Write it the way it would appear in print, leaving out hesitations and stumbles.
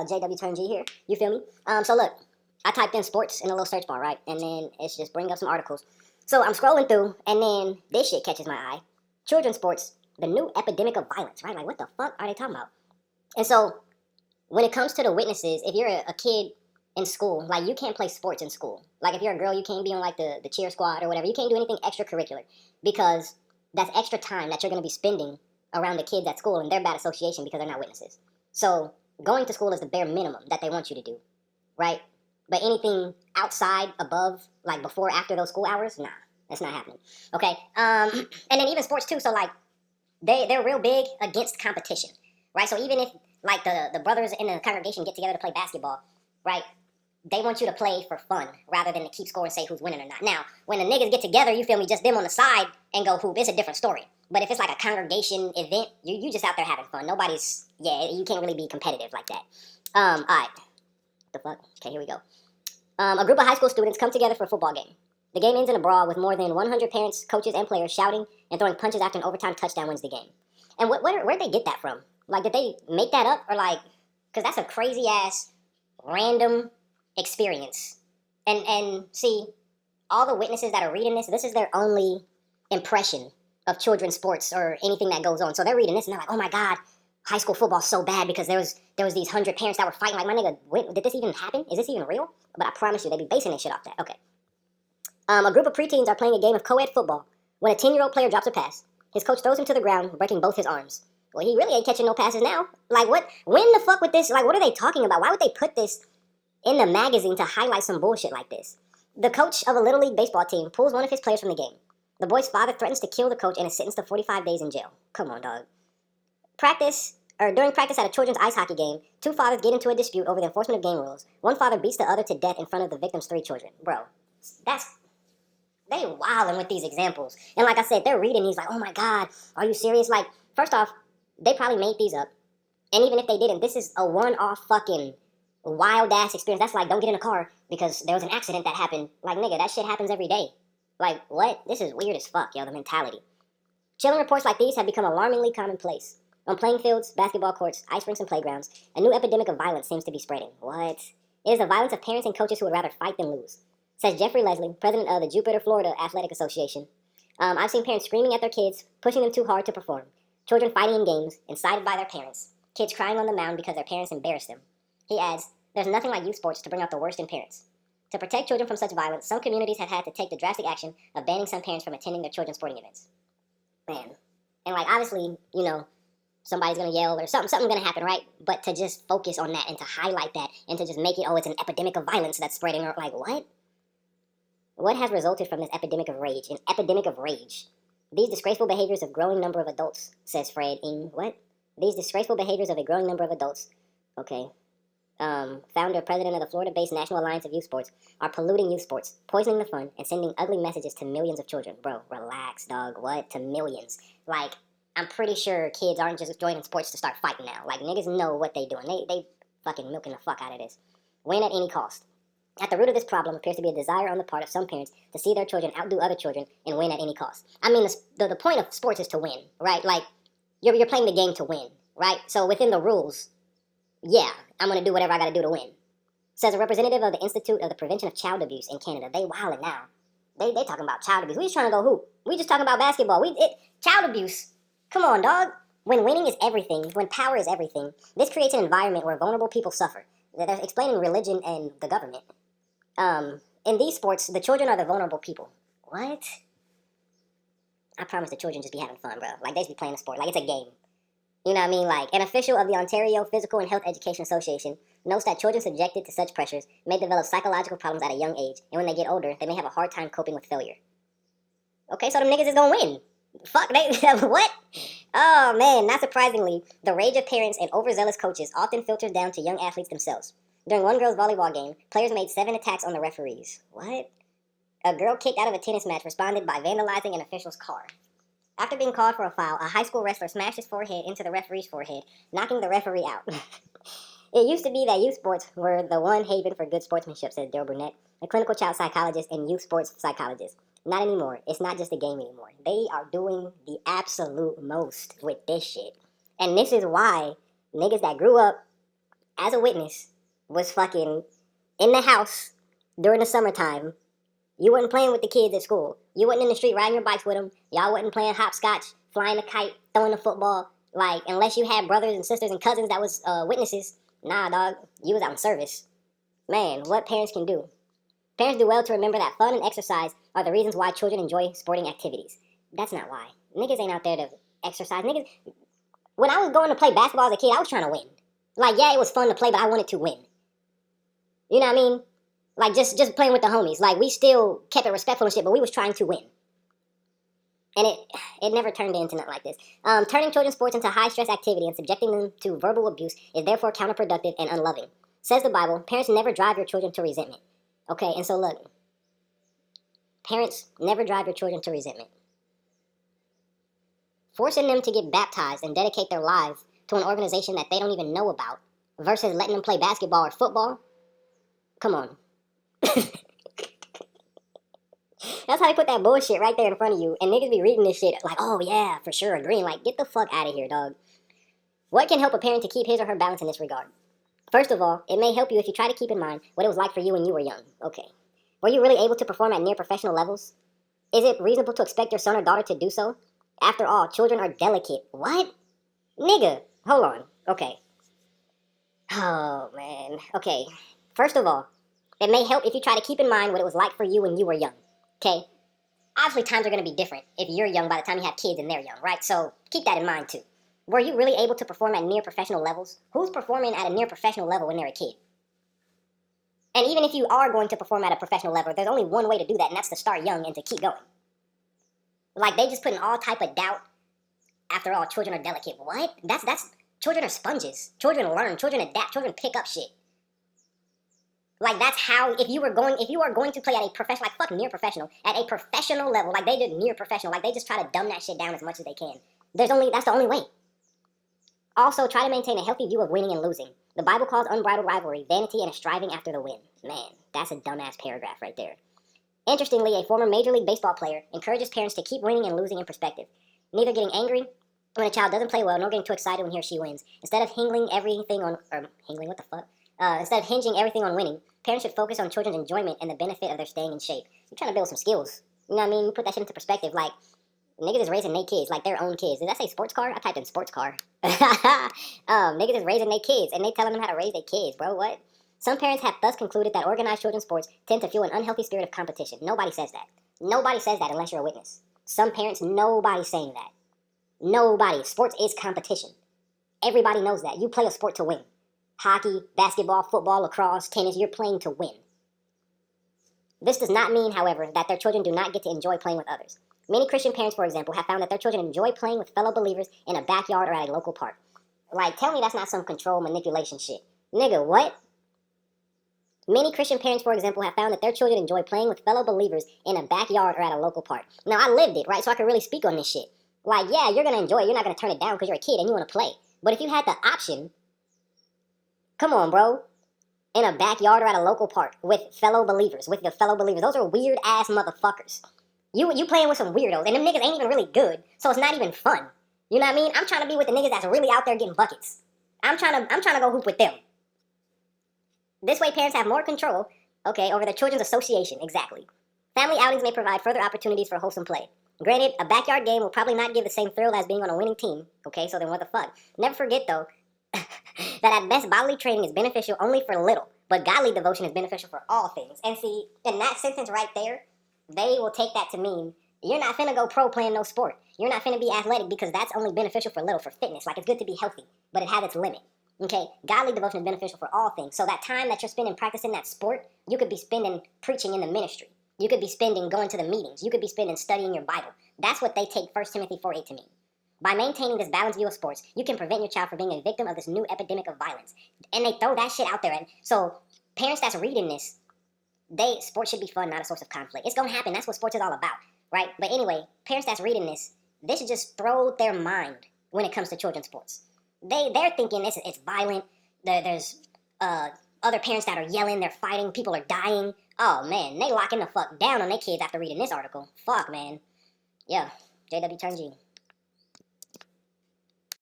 JW turn G here. You feel me? So look, I typed in sports in a little search bar, right? And then it's just bring up some articles. So I'm scrolling through, and then this shit catches my eye. Children's sports, the new epidemic of violence, right? Like, what the fuck are they talking about? And so when it comes to the witnesses, if you're a kid in school, like, you can't play sports in school. Like, if you're a girl, you can't be on, like, the cheer squad or whatever. You can't do anything extracurricular because that's extra time that you're going to be spending around the kids at school, and they're bad association because they're not witnesses. So going to school is the bare minimum that they want you to do, right? But anything outside, above, like before, after those school hours, nah, that's not happening. Okay, and then even sports too. So like, they're real big against competition, right? So even if like the brothers in the congregation get together to play basketball, right? They want you to play for fun rather than to keep score and say who's winning or not. Now, when the niggas get together, you feel me, just them on the side and go hoop, it's a different story. But if it's like a congregation event, you just out there having fun. Nobody's, you can't really be competitive like that. All right. The fuck? Okay, here we go. A group of high school students come together for a football game. The game ends in a brawl with more than 100 parents, coaches, and players shouting and throwing punches after an overtime touchdown wins the game. And where'd they get that from? Like, did they make that up? Or like, because that's a crazy-ass, random experience. And see, all the witnesses that are reading this is their only impression of children's sports or anything that goes on. So they're reading this and they're like, oh my God, high school football's so bad because there was these 100 parents that were fighting. Like, my nigga, did this even happen? Is this even real? But I promise you, they be basing this shit off that. Okay. A group of preteens are playing a game of co-ed football when a 10-year-old player drops a pass. His coach throws him to the ground, breaking both his arms. Well, he really ain't catching no passes now. Like, what? When the fuck with this? Like, what are they talking about? Why would they put this in the magazine to highlight some bullshit like this? The coach of a Little League baseball team pulls one of his players from the game. The boy's father threatens to kill the coach and is sentenced to 45 days in jail. Come on, dog. During practice at a children's ice hockey game, two fathers get into a dispute over the enforcement of game rules. One father beats the other to death in front of the victim's 3 children. Bro, they wildin' with these examples. And like I said, they're reading these like, oh my God, are you serious? Like, first off, they probably made these up. And even if they didn't, this is a one-off fucking wild-ass experience. That's like, don't get in a car because there was an accident that happened. Like, nigga, that shit happens every day. Like, what? This is weird as fuck, yo, the mentality. Chilling reports like these have become alarmingly commonplace. On playing fields, basketball courts, ice rinks, and playgrounds, a new epidemic of violence seems to be spreading. What? It is the violence of parents and coaches who would rather fight than lose, says Jeffrey Leslie, president of the Jupiter, Florida Athletic Association. I've seen parents screaming at their kids, pushing them too hard to perform, children fighting in games, incited by their parents, kids crying on the mound because their parents embarrassed them. He adds, there's nothing like youth sports to bring out the worst in parents. To protect children from such violence, some communities have had to take the drastic action of banning some parents from attending their children's sporting events. Man. And like, obviously, you know, somebody's gonna yell or something's gonna happen, right? But to just focus on that and to highlight that and to just make it, oh, it's an epidemic of violence that's spreading, or like, what? What has resulted from this epidemic of rage? An epidemic of rage. These disgraceful behaviors of growing number of adults, says Fred Ng. What? These disgraceful behaviors of a growing number of adults, okay, founder, president of the Florida-based National Alliance of Youth Sports, are polluting youth sports, poisoning the fun, and sending ugly messages to millions of children. Bro, relax, dog. What? To millions. Like, I'm pretty sure kids aren't just joining sports to start fighting now. Like, niggas know what they doing. They fucking milking the fuck out of this. Win at any cost. At the root of this problem appears to be a desire on the part of some parents to see their children outdo other children and win at any cost. I mean, the point of sports is to win, right? Like, you're playing the game to win, right? So within the rules, yeah, I'm going to do whatever I got to do to win. Says a representative of the Institute of the Prevention of Child Abuse in Canada. They wildin' now. They talking about child abuse. We just trying to go hoop. We just talking about basketball. Child abuse. Come on, dog. When winning is everything, when power is everything, this creates an environment where vulnerable people suffer. They're explaining religion and the government. In these sports, the children are the vulnerable people. What? I promise the children just be having fun, bro. Like, they just be playing a sport. Like, it's a game. You know what I mean? Like, an official of the Ontario Physical and Health Education Association notes that children subjected to such pressures may develop psychological problems at a young age, and when they get older, they may have a hard time coping with failure. Okay, so them niggas is gonna win. Fuck, what? Oh, man, not surprisingly, the rage of parents and overzealous coaches often filters down to young athletes themselves. During one girl's volleyball game, players made 7 attacks on the referees. What? A girl kicked out of a tennis match responded by vandalizing an official's car. After being called for a foul, a high school wrestler smashed his forehead into the referee's forehead, knocking the referee out. It used to be that youth sports were the one haven for good sportsmanship, says Daryl Burnett, a clinical child psychologist and youth sports psychologist. Not anymore. It's not just a game anymore. They are doing the absolute most with this shit. And this is why niggas that grew up as a witness, was fucking in the house during the summertime. You wasn't playing with the kids at school. You wasn't in the street riding your bikes with them. Y'all wasn't playing hopscotch, flying a kite, throwing the football. Like, unless you had brothers and sisters and cousins that was witnesses, nah, dog, you was out in service. Man, what parents can do. Parents do well to remember that fun and exercise are the reasons why children enjoy sporting activities. That's not why. Niggas ain't out there to exercise. Niggas, when I was going to play basketball as a kid, I was trying to win. Like, yeah, it was fun to play, but I wanted to win. You know what I mean? Like, just playing with the homies. Like, we still kept it respectful and shit, but we was trying to win. And it never turned into nothing like this. Turning children's sports into high-stress activity and subjecting them to verbal abuse is therefore counterproductive and unloving. Says the Bible, parents never drive your children to resentment. Okay, and so look. Parents never drive your children to resentment. Forcing them to get baptized and dedicate their lives to an organization that they don't even know about versus letting them play basketball or football. Come on. That's how they put that bullshit right there in front of you, and niggas be reading this shit like, oh yeah, for sure, agreeing. Like, get the fuck out of here, dog. What can help a parent to keep his or her balance in this regard? First of all, it may help you if you try to keep in mind what it was like for you when you were young. Okay. Were you really able to perform at near professional levels? Is it reasonable to expect your son or daughter to do so? After all, children are delicate. What? Nigga, hold on. Okay. Oh, man. Okay. First of all, it may help if you try to keep in mind what it was like for you when you were young. Okay? Obviously, times are going to be different if you're young by the time you have kids and they're young, right? So keep that in mind, too. Were you really able to perform at near professional levels? Who's performing at a near professional level when they're a kid? And even if you are going to perform at a professional level, there's only one way to do that, and that's to start young and to keep going. Like, they just put in all type of doubt. After all, children are delicate. What? That's children are sponges. Children learn. Children adapt. Children pick up shit. Like, that's how, if you are going to play at a professional, like, fuck near professional, at a professional level, like they did near professional, like they just try to dumb that shit down as much as they can. That's the only way. Also, try to maintain a healthy view of winning and losing. The Bible calls unbridled rivalry vanity and a striving after the win. Man, that's a dumbass paragraph right there. Interestingly, a former Major League Baseball player encourages parents to keep winning and losing in perspective. Neither getting angry when a child doesn't play well, nor getting too excited when he or she wins. Instead of hinging everything on winning, parents should focus on children's enjoyment and the benefit of their staying in shape. You're trying to build some skills. You know what I mean? You put that shit into perspective. Like, niggas is raising their kids, like their own kids. Did that say sports car? I typed in sports car. Niggas is raising their kids, and they telling them how to raise their kids, bro. What? Some parents have thus concluded that organized children's sports tend to fuel an unhealthy spirit of competition. Nobody says that. Nobody says that unless you're a witness. Some parents, nobody's saying that. Nobody. Sports is competition. Everybody knows that. You play a sport to win. Hockey, basketball, football, lacrosse, tennis, you're playing to win. This does not mean, however, that their children do not get to enjoy playing with others. Many Christian parents, for example, have found that their children enjoy playing with fellow believers in a backyard or at a local park. Like, tell me that's not some control manipulation shit. Nigga, what? Many Christian parents, for example, have found that their children enjoy playing with fellow believers in a backyard or at a local park. Now, I lived it, right? So I can really speak on this shit. Like, yeah, you're going to enjoy it. You're not going to turn it down because you're a kid and you want to play. But if you had the option, come on, bro. In a backyard or at a local park with fellow believers, with your fellow believers. Those are weird-ass motherfuckers. You playing with some weirdos, and them niggas ain't even really good, so it's not even fun. You know what I mean? I'm trying to be with the niggas that's really out there getting buckets. I'm trying to go hoop with them. This way, parents have more control, okay, over their children's association, exactly. Family outings may provide further opportunities for wholesome play. Granted, a backyard game will probably not give the same thrill as being on a winning team, okay, so then what the fuck? Never forget, though, that at best bodily training is beneficial only for little, but godly devotion is beneficial for all things. And see, in that sentence right there, they will take that to mean you're not finna go pro playing no sport. You're not finna be athletic because that's only beneficial for little, for fitness. Like, it's good to be healthy, but it has its limit. Okay, godly devotion is beneficial for all things. So that time that you're spending practicing that sport, you could be spending preaching in the ministry. You could be spending going to the meetings. You could be spending studying your Bible. That's what they take 1 Timothy 4:8 to mean. By maintaining this balanced view of sports, you can prevent your child from being a victim of this new epidemic of violence. And they throw that shit out there. And so parents that's reading this, sports should be fun, not a source of conflict. It's gonna happen. That's what sports is all about, right? But anyway, parents that's reading this, they should just throw their mind when it comes to children's sports. They're thinking it's violent. There's other parents that are yelling, they're fighting, people are dying. Oh man, they locking the fuck down on their kids after reading this article. Fuck, man. Yeah, JW turn G.